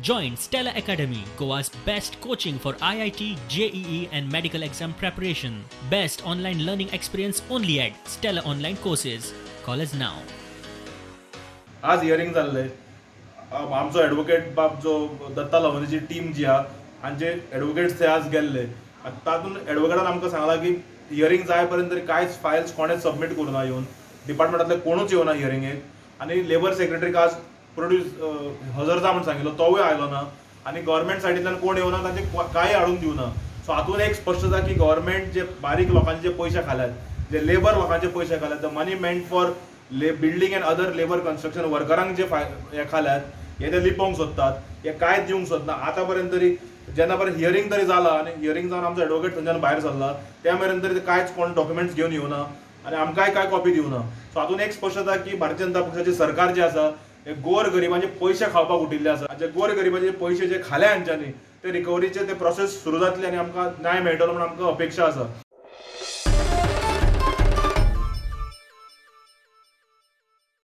Join Stella Academy, Goa's best coaching for IIT, JEE and medical exam preparation. Best online learning experience only at Stella Online Courses. Call us now. आज hearing जाल्लें आमचो advocate बाब जो Datta लवणीची team जी आहा हांचे advocates ते आज गेल्ले तातूंत एडवोकेटान आमकां सांगलां की हियरिंग जाय पर्यंत तरी कांयच फायल्स कोणेच सबमीट करुना येवन डिपार्टमेंटांतले कोणूच येवना हियरिंगेक आनी लेबर सेक्रेटरीक आज प्रोड्यूस हजर जा म्हणून सांगिल्लो तोवूय आयलो ना आनी गव्हर्मेंट सायडींतल्यान कोण येवना तांचे कांय हाडून दिवना. सो हातूंत एक स्पश्ट जाता की गव्हर्मेंट जे बारीक लोकांचे जे पयशे खाल्यात जे लेबर लोकांचे पयशे खाल्यात the money meant for building and other labour construction वर्करांक जे हे खाल्यात हे ते लिपोवंक सोदतात हे कांयच दिवंक सोदना. आतां पर्यंत तरी जेन्ना पर्यंत हियरिंग तरी जालां आनी हियरिंग जावन आमचो एडवोकेट थंयच्यान भायर सरला त्या मेरेन तरी कांयच कोण डॉक्युमेंट्स घेवन येवना आनी आमकांय कांय कॉपी दिवना. सो हातूंत एक स्पश्ट जाता की भारतीय जनता पक्षाची सरकार जे आसा हे गोर गरिबांचे पयशे खावपाक उटिल्ले आसा. जे गोर गरिबांचे पयशे जे खाल्या हांच्यांनी ते रिकवरीचे ते प्रोसेस सुरू जातली आनी आमकां न्याय मेळटलो म्हण आमकां अपेक्षा आसा.